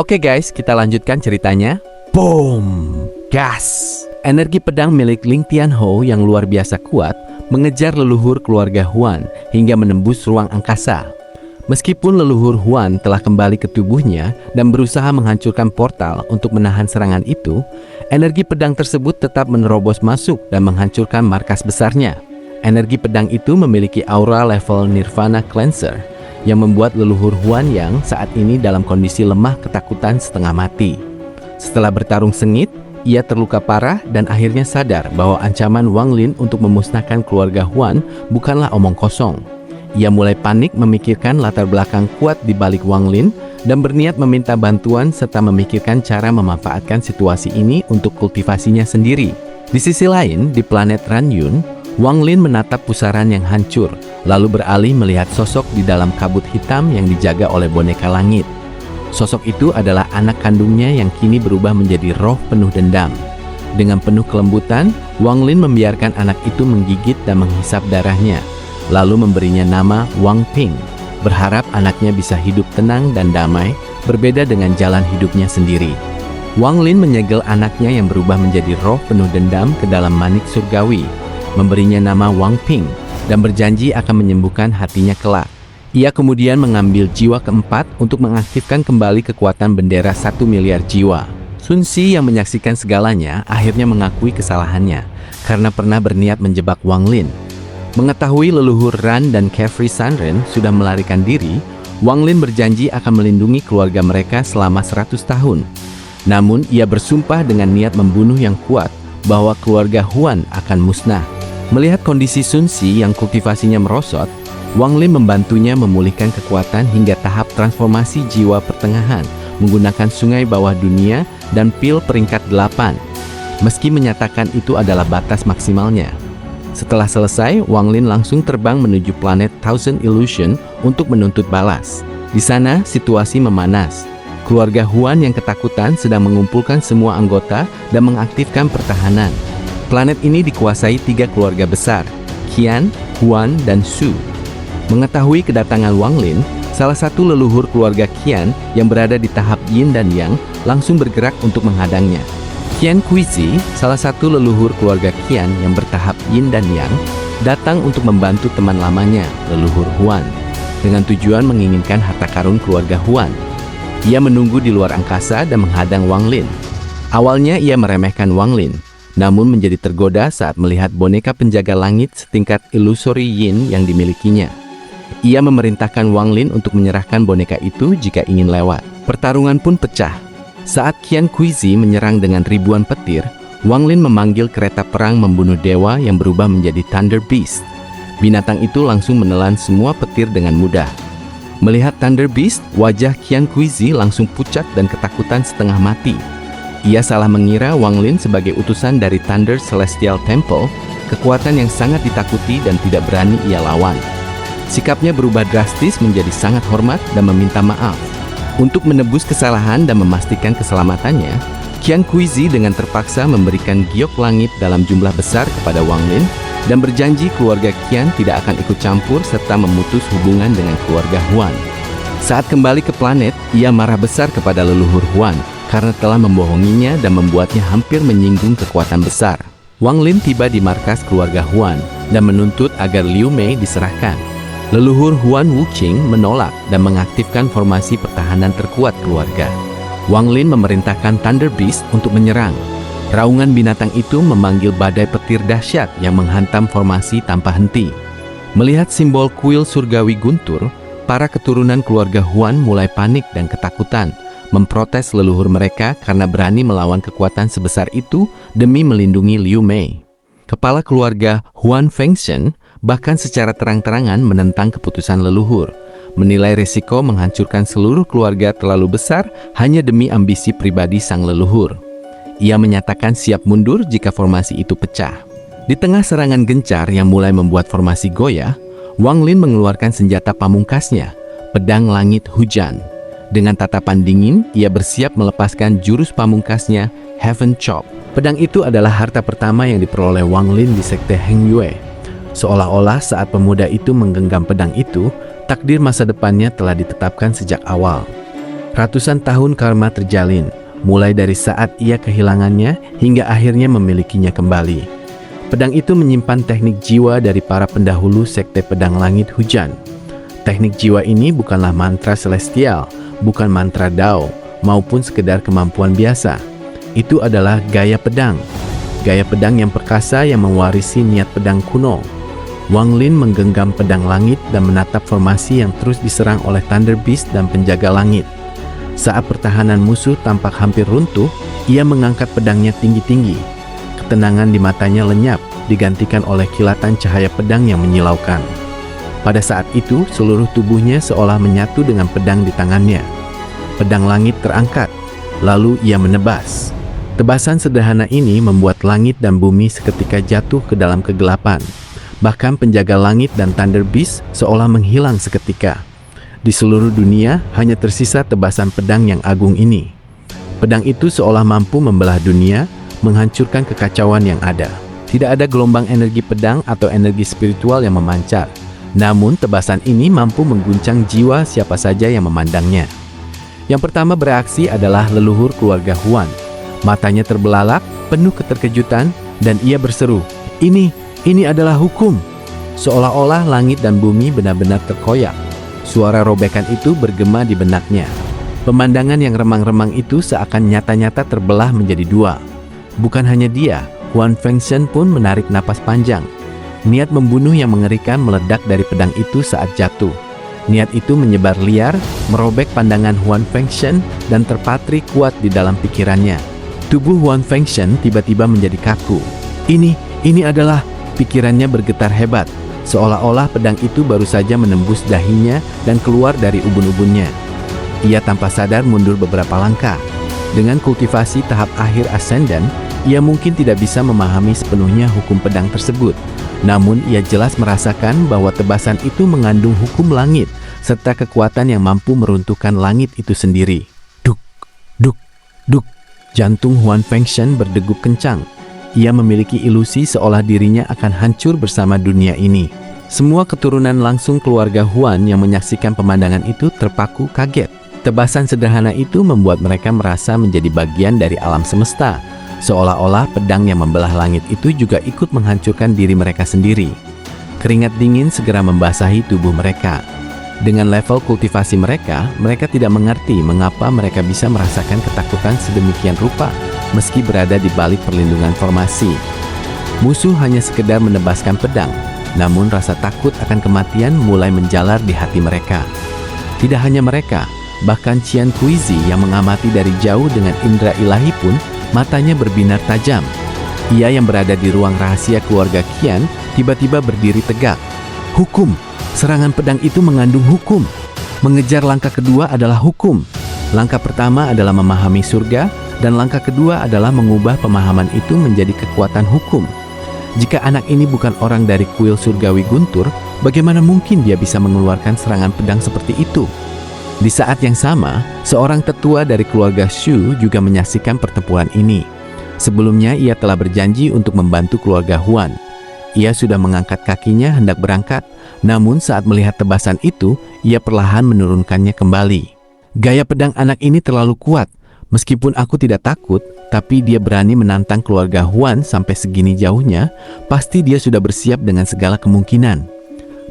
Oke guys, kita lanjutkan ceritanya. Boom! Gas! Energi pedang milik Ling Tianhou yang luar biasa kuat mengejar leluhur keluarga Huan hingga menembus ruang angkasa. Meskipun leluhur Huan telah kembali ke tubuhnya dan berusaha menghancurkan portal untuk menahan serangan itu, energi pedang tersebut tetap menerobos masuk dan menghancurkan markas besarnya. Energi pedang itu memiliki aura level Nirvana Cleanser yang membuat leluhur Huan yang saat ini dalam kondisi lemah ketakutan setengah mati. Setelah bertarung sengit, ia terluka parah dan akhirnya sadar bahwa ancaman Wang Lin untuk memusnahkan keluarga Huan bukanlah omong kosong. Ia mulai panik memikirkan latar belakang kuat di balik Wang Lin dan berniat meminta bantuan serta memikirkan cara memanfaatkan situasi ini untuk kultivasinya sendiri. Di sisi lain, di planet Ranyun, Wang Lin menatap pusaran yang hancur, lalu beralih melihat sosok di dalam kabut hitam yang dijaga oleh boneka langit. Sosok itu adalah anak kandungnya yang kini berubah menjadi roh penuh dendam. Dengan penuh kelembutan, Wang Lin membiarkan anak itu menggigit dan menghisap darahnya, lalu memberinya nama Wang Ping, berharap anaknya bisa hidup tenang dan damai, berbeda dengan jalan hidupnya sendiri. Wang Lin menyegel anaknya yang berubah menjadi roh penuh dendam ke dalam manik surgawi, memberinya nama Wang Ping, dan berjanji akan menyembuhkan hatinya kelak. Ia kemudian mengambil jiwa keempat untuk mengaktifkan kembali kekuatan bendera 1 miliar jiwa. Sun Si yang menyaksikan segalanya akhirnya mengakui kesalahannya karena pernah berniat menjebak Wang Lin. Mengetahui leluhur Ran dan Carefree Sunren sudah melarikan diri, Wang Lin berjanji akan melindungi keluarga mereka selama 100 tahun. Namun ia bersumpah dengan niat membunuh yang kuat bahwa keluarga Huan akan musnah. Melihat kondisi Sun Si yang kultivasinya merosot, Wang Lin membantunya memulihkan kekuatan hingga tahap transformasi jiwa pertengahan menggunakan sungai bawah dunia dan pil peringkat 8. Meski menyatakan itu adalah batas maksimalnya. Setelah selesai, Wang Lin langsung terbang menuju planet Thousand Illusion untuk menuntut balas. Di sana, situasi memanas. Keluarga Huan yang ketakutan sedang mengumpulkan semua anggota dan mengaktifkan pertahanan. Planet ini dikuasai 3 keluarga besar, Qian, Huan, dan Su. Mengetahui kedatangan Wang Lin, salah satu leluhur keluarga Qian yang berada di tahap Yin dan Yang langsung bergerak untuk menghadangnya. Qian Kuizi, salah satu leluhur keluarga Qian yang bertahap Yin dan Yang, datang untuk membantu teman lamanya, leluhur Huan, dengan tujuan menginginkan harta karun keluarga Huan. Ia menunggu di luar angkasa dan menghadang Wang Lin. Awalnya ia meremehkan Wang Lin, namun menjadi tergoda saat melihat boneka penjaga langit setingkat ilusori Yin yang dimilikinya. Ia memerintahkan Wang Lin untuk menyerahkan boneka itu jika ingin lewat. Pertarungan pun pecah. Saat Qian Kuizi menyerang dengan ribuan petir, Wang Lin memanggil kereta perang membunuh dewa yang berubah menjadi Thunder Beast. Binatang itu langsung menelan semua petir dengan mudah. Melihat Thunder Beast, wajah Qian Kuizi langsung pucat dan ketakutan setengah mati. Ia salah mengira Wang Lin sebagai utusan dari Thunder Celestial Temple, kekuatan yang sangat ditakuti dan tidak berani ia lawan. Sikapnya berubah drastis menjadi sangat hormat dan meminta maaf. Untuk menebus kesalahan dan memastikan keselamatannya, Qian Kuizi dengan terpaksa memberikan giok langit dalam jumlah besar kepada Wang Lin dan berjanji keluarga Qian tidak akan ikut campur serta memutus hubungan dengan keluarga Huan. Saat kembali ke planet, ia marah besar kepada leluhur Huan karena telah membohonginya dan membuatnya hampir menyinggung kekuatan besar. Wang Lin tiba di markas keluarga Huan dan menuntut agar Liu Mei diserahkan. Leluhur Huan Wuqing menolak dan mengaktifkan formasi pertahanan terkuat keluarga. Wang Lin memerintahkan Thunder Beast untuk menyerang. Raungan binatang itu memanggil badai petir dahsyat yang menghantam formasi tanpa henti. Melihat simbol kuil surgawi guntur, para keturunan keluarga Huan mulai panik dan ketakutan, memprotes leluhur mereka karena berani melawan kekuatan sebesar itu demi melindungi Liu Mei. Kepala keluarga Huan Fengshen bahkan secara terang-terangan menentang keputusan leluhur, menilai risiko menghancurkan seluruh keluarga terlalu besar hanya demi ambisi pribadi sang leluhur. Ia menyatakan siap mundur jika formasi itu pecah. Di tengah serangan gencar yang mulai membuat formasi goyah, Wang Lin mengeluarkan senjata pamungkasnya, pedang langit hujan. Dengan tatapan dingin, ia bersiap melepaskan jurus pamungkasnya, Heaven Chop. Pedang itu adalah harta pertama yang diperoleh Wang Lin di sekte Heng Yue. Seolah-olah saat pemuda itu menggenggam pedang itu, takdir masa depannya telah ditetapkan sejak awal. Ratusan tahun karma terjalin, mulai dari saat ia kehilangannya hingga akhirnya memilikinya kembali. Pedang itu menyimpan teknik jiwa dari para pendahulu sekte pedang langit hujan. Teknik jiwa ini bukanlah mantra celestial, bukan mantra Dao, maupun sekedar kemampuan biasa. Itu adalah gaya pedang. Gaya pedang yang perkasa yang mewarisi niat pedang kuno. Wang Lin menggenggam pedang langit dan menatap formasi yang terus diserang oleh Thunder Beast dan penjaga langit. Saat pertahanan musuh tampak hampir runtuh, ia mengangkat pedangnya tinggi-tinggi. Ketenangan di matanya lenyap, digantikan oleh kilatan cahaya pedang yang menyilaukan. Pada saat itu, seluruh tubuhnya seolah menyatu dengan pedang di tangannya. Pedang langit terangkat, lalu ia menebas. Tebasan sederhana ini membuat langit dan bumi seketika jatuh ke dalam kegelapan. Bahkan penjaga langit dan Thunder Beast seolah menghilang seketika. Di seluruh dunia hanya tersisa tebasan pedang yang agung ini. Pedang itu seolah mampu membelah dunia, menghancurkan kekacauan yang ada. Tidak ada gelombang energi pedang atau energi spiritual yang memancar. Namun tebasan ini mampu mengguncang jiwa siapa saja yang memandangnya. Yang pertama bereaksi adalah leluhur keluarga Huan. Matanya terbelalak, penuh keterkejutan, dan ia berseru, Ini adalah hukum. Seolah-olah langit dan bumi benar-benar terkoyak. Suara robekan itu bergema di benaknya. Pemandangan yang remang-remang itu seakan nyata-nyata terbelah menjadi dua. Bukan hanya dia, Huan Fengshen pun menarik napas panjang. Niat membunuh yang mengerikan meledak dari pedang itu saat jatuh. Niat itu menyebar liar, merobek pandangan Huan Fengshen dan terpatri kuat di dalam pikirannya. Tubuh Huan Fengshen tiba-tiba menjadi kaku. Ini adalah... Pikirannya bergetar hebat, seolah-olah pedang itu baru saja menembus dahinya dan keluar dari ubun-ubunnya. Ia tanpa sadar mundur beberapa langkah. Dengan kultivasi tahap akhir Ascendant, ia mungkin tidak bisa memahami sepenuhnya hukum pedang tersebut. Namun ia jelas merasakan bahwa tebasan itu mengandung hukum langit, serta kekuatan yang mampu meruntuhkan langit itu sendiri. Duk, duk, duk. Jantung Huan Fengshen berdegup kencang. Ia memiliki ilusi seolah dirinya akan hancur bersama dunia ini. Semua keturunan langsung keluarga Huan yang menyaksikan pemandangan itu terpaku kaget. Tebasan sederhana itu membuat mereka merasa menjadi bagian dari alam semesta. Seolah-olah pedang yang membelah langit itu juga ikut menghancurkan diri mereka sendiri. Keringat dingin segera membasahi tubuh mereka. Dengan level kultivasi mereka tidak mengerti mengapa mereka bisa merasakan ketakutan sedemikian rupa. Meski berada di balik perlindungan formasi. Musuh hanya sekedar menebaskan pedang, namun rasa takut akan kematian mulai menjalar di hati mereka. Tidak hanya mereka, bahkan Qian Kuizi yang mengamati dari jauh dengan indera ilahi pun matanya berbinar tajam. Ia yang berada di ruang rahasia keluarga Qian tiba-tiba berdiri tegak. Hukum! Serangan pedang itu mengandung hukum. Mengejar langkah kedua adalah hukum. Langkah pertama adalah memahami surga, dan langkah kedua adalah mengubah pemahaman itu menjadi kekuatan hukum. Jika anak ini bukan orang dari kuil surgawi guntur, bagaimana mungkin dia bisa mengeluarkan serangan pedang seperti itu? Di saat yang sama, seorang tetua dari keluarga Shu juga menyaksikan pertempuran ini. Sebelumnya ia telah berjanji untuk membantu keluarga Huan. Ia sudah mengangkat kakinya hendak berangkat, namun saat melihat tebasan itu, ia perlahan menurunkannya kembali. Gaya pedang anak ini terlalu kuat. Meskipun aku tidak takut, tapi dia berani menantang keluarga Huan sampai segini jauhnya, pasti dia sudah bersiap dengan segala kemungkinan.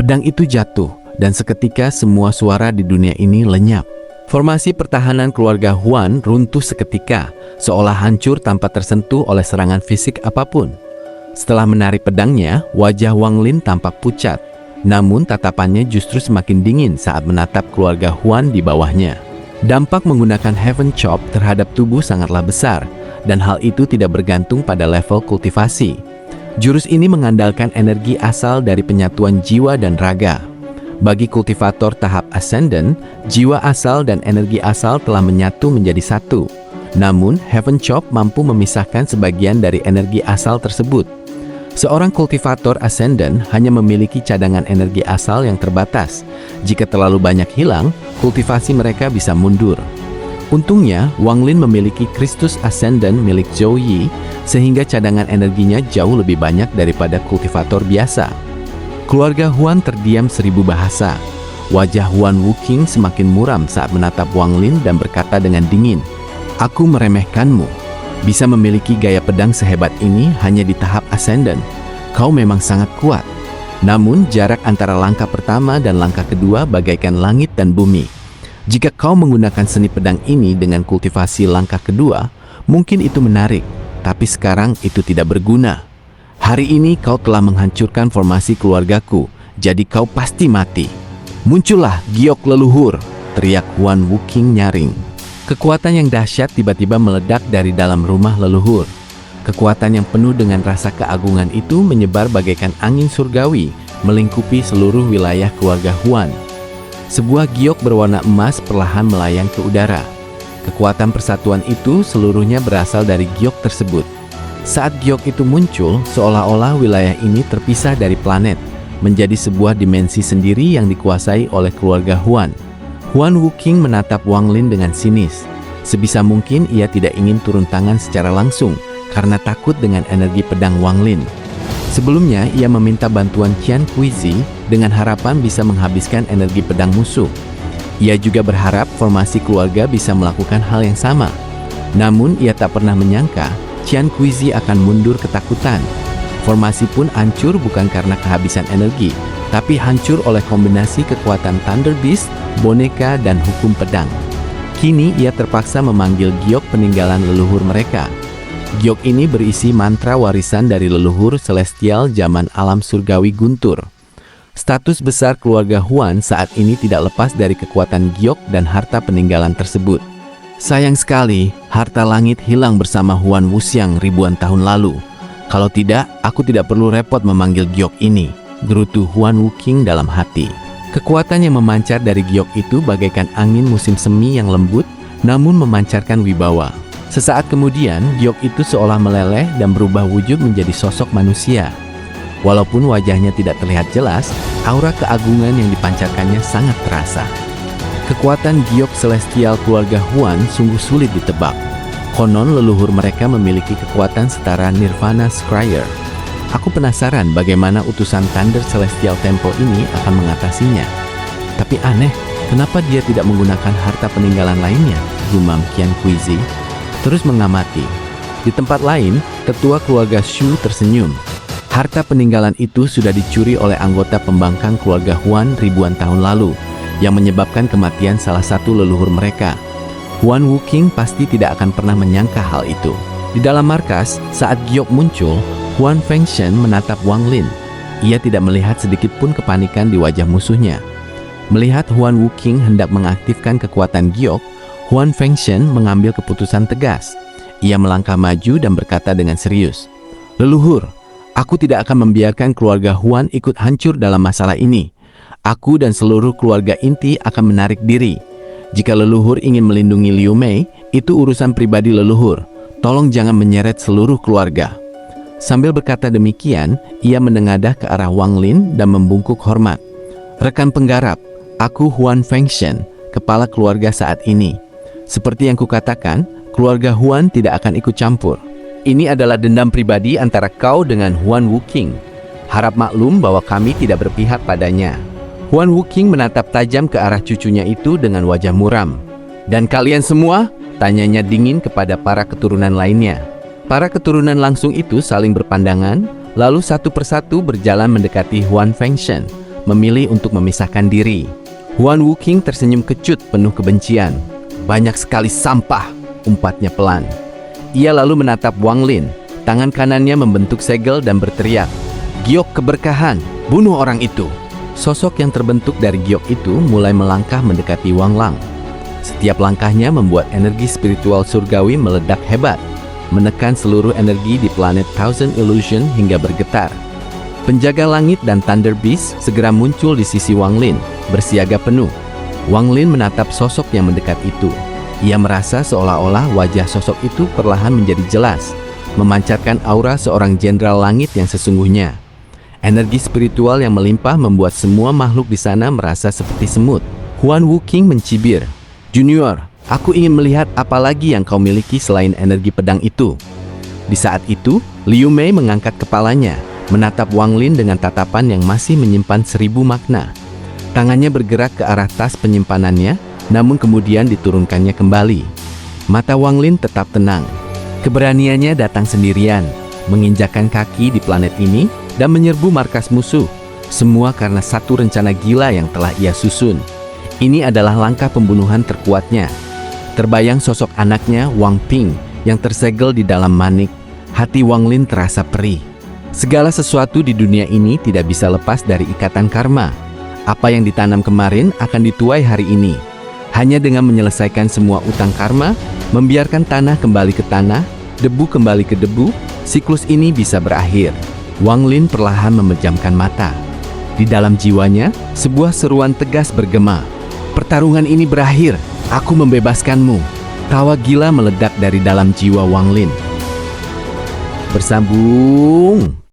Pedang itu jatuh, dan seketika semua suara di dunia ini lenyap. Formasi pertahanan keluarga Huan runtuh seketika, seolah hancur tanpa tersentuh oleh serangan fisik apapun. Setelah menarik pedangnya, wajah Wang Lin tampak pucat. Namun tatapannya justru semakin dingin saat menatap keluarga Huan di bawahnya. Dampak menggunakan Heaven Chop terhadap tubuh sangatlah besar, dan hal itu tidak bergantung pada level kultivasi. Jurus ini mengandalkan energi asal dari penyatuan jiwa dan raga. Bagi kultivator tahap Ascendant, jiwa asal dan energi asal telah menyatu menjadi satu. Namun, Heaven Chop mampu memisahkan sebagian dari energi asal tersebut. Seorang kultivator Ascendant hanya memiliki cadangan energi asal yang terbatas. Jika terlalu banyak hilang, kultivasi mereka bisa mundur. Untungnya, Wang Lin memiliki Kristus Ascendant milik Zhou Yi, sehingga cadangan energinya jauh lebih banyak daripada kultivator biasa. Keluarga Huan terdiam 1000 bahasa. Wajah Huan Wuqing semakin muram saat menatap Wang Lin dan berkata dengan dingin, "Aku meremehkanmu. Bisa memiliki gaya pedang sehebat ini hanya di tahap ascendant. Kau memang sangat kuat. Namun jarak antara langkah pertama dan langkah kedua bagaikan langit dan bumi. Jika kau menggunakan seni pedang ini dengan kultivasi langkah kedua, mungkin itu menarik, tapi sekarang itu tidak berguna. Hari ini kau telah menghancurkan formasi keluargaku, jadi kau pasti mati. Muncullah giok leluhur," teriak Huan Wuqing nyaring. Kekuatan yang dahsyat tiba-tiba meledak dari dalam rumah leluhur. Kekuatan yang penuh dengan rasa keagungan itu menyebar bagaikan angin surgawi, melingkupi seluruh wilayah keluarga Huan. Sebuah giok berwarna emas perlahan melayang ke udara. Kekuatan persatuan itu seluruhnya berasal dari giok tersebut. Saat giok itu muncul, seolah-olah wilayah ini terpisah dari planet, menjadi sebuah dimensi sendiri yang dikuasai oleh keluarga Huan. Huan Wuqing menatap Wang Lin dengan sinis. Sebisa mungkin ia tidak ingin turun tangan secara langsung, karena takut dengan energi pedang Wang Lin. Sebelumnya, ia meminta bantuan Qian Kuizi dengan harapan bisa menghabiskan energi pedang musuh. Ia juga berharap formasi keluarga bisa melakukan hal yang sama. Namun, ia tak pernah menyangka Qian Kuizi akan mundur ketakutan. Formasi pun hancur bukan karena kehabisan energi, tapi hancur oleh kombinasi kekuatan Thunder Beast, boneka, dan hukum pedang. Kini, ia terpaksa memanggil giok peninggalan leluhur mereka. Giok ini berisi mantra warisan dari leluhur celestial zaman alam surgawi guntur. Status besar keluarga Huan saat ini tidak lepas dari kekuatan giok dan harta peninggalan tersebut. Sayang sekali, harta langit hilang bersama Huan Wuxiang ribuan tahun lalu. Kalau tidak, aku tidak perlu repot memanggil giok ini, gerutu Huan Wuqing dalam hati. Kekuatan yang memancar dari giok itu bagaikan angin musim semi yang lembut, namun memancarkan wibawa. Sesaat kemudian, giok itu seolah meleleh dan berubah wujud menjadi sosok manusia. Walaupun wajahnya tidak terlihat jelas, aura keagungan yang dipancarkannya sangat terasa. Kekuatan giok celestial keluarga Huan sungguh sulit ditebak. Konon leluhur mereka memiliki kekuatan setara Nirvana Scryer. Aku penasaran bagaimana utusan Thunder Celestial Temple ini akan mengatasinya. Tapi aneh, kenapa dia tidak menggunakan harta peninggalan lainnya? Gumam Qian Kuizi. Terus mengamati. Di tempat lain, ketua keluarga Shu tersenyum. Harta peninggalan itu sudah dicuri oleh anggota pembangkang keluarga Huan ribuan tahun lalu, yang menyebabkan kematian salah satu leluhur mereka. Huan Wuqing pasti tidak akan pernah menyangka hal itu. Di dalam markas, saat giok muncul, Huan Fengshen menatap Wang Lin. Ia tidak melihat sedikit pun kepanikan di wajah musuhnya. Melihat Huan Wuqing hendak mengaktifkan kekuatan giok, Huan Fengshen mengambil keputusan tegas. Ia melangkah maju dan berkata dengan serius, "Leluhur, aku tidak akan membiarkan keluarga Huan ikut hancur dalam masalah ini. Aku dan seluruh keluarga inti akan menarik diri. Jika leluhur ingin melindungi Liu Mei, itu urusan pribadi leluhur. Tolong jangan menyeret seluruh keluarga." Sambil berkata demikian, ia menengadah ke arah Wang Lin dan membungkuk hormat. "Rekan penggarap, aku Huan Fengshen, kepala keluarga saat ini. Seperti yang kukatakan, keluarga Huan tidak akan ikut campur. Ini adalah dendam pribadi antara kau dengan Huan Wuqing. Harap maklum bahwa kami tidak berpihak padanya." Huan Wuqing menatap tajam ke arah cucunya itu dengan wajah muram. "Dan kalian semua?" tanyanya dingin kepada para keturunan lainnya. Para keturunan langsung itu saling berpandangan, lalu satu persatu berjalan mendekati Huan Fengshen, memilih untuk memisahkan diri. Huan Wuqing tersenyum kecut penuh kebencian. "Banyak sekali sampah," umpatnya pelan. Ia lalu menatap Wang Lin. Tangan kanannya membentuk segel dan berteriak, "Giok keberkahan, bunuh orang itu." Sosok yang terbentuk dari giok itu mulai melangkah mendekati Wang Lang. Setiap langkahnya membuat energi spiritual surgawi meledak hebat, menekan seluruh energi di planet Thousand Illusion hingga bergetar. Penjaga langit dan Thunder Beast segera muncul di sisi Wang Lin, bersiaga penuh. Wang Lin menatap sosok yang mendekat itu. Ia merasa seolah-olah wajah sosok itu perlahan menjadi jelas, memancarkan aura seorang jenderal langit yang sesungguhnya. Energi spiritual yang melimpah membuat semua makhluk di sana merasa seperti semut. Huan Wuqing mencibir, "Junior, aku ingin melihat apa lagi yang kau miliki selain energi pedang itu." Di saat itu, Liu Mei mengangkat kepalanya, menatap Wang Lin dengan tatapan yang masih menyimpan 1000 makna. Tangannya bergerak ke arah tas penyimpanannya, namun kemudian diturunkannya kembali. Mata Wang Lin tetap tenang. Keberaniannya datang sendirian, menginjakkan kaki di planet ini dan menyerbu markas musuh. Semua karena satu rencana gila yang telah ia susun. Ini adalah langkah pembunuhan terkuatnya. Terbayang sosok anaknya, Wang Ping, yang tersegel di dalam manik. Hati Wang Lin terasa perih. Segala sesuatu di dunia ini tidak bisa lepas dari ikatan karma. Apa yang ditanam kemarin akan dituai hari ini. Hanya dengan menyelesaikan semua utang karma, membiarkan tanah kembali ke tanah, debu kembali ke debu, siklus ini bisa berakhir. Wang Lin perlahan memejamkan mata. Di dalam jiwanya, sebuah seruan tegas bergema. Pertarungan ini berakhir, aku membebaskanmu. Tawa gila meledak dari dalam jiwa Wang Lin. Bersambung.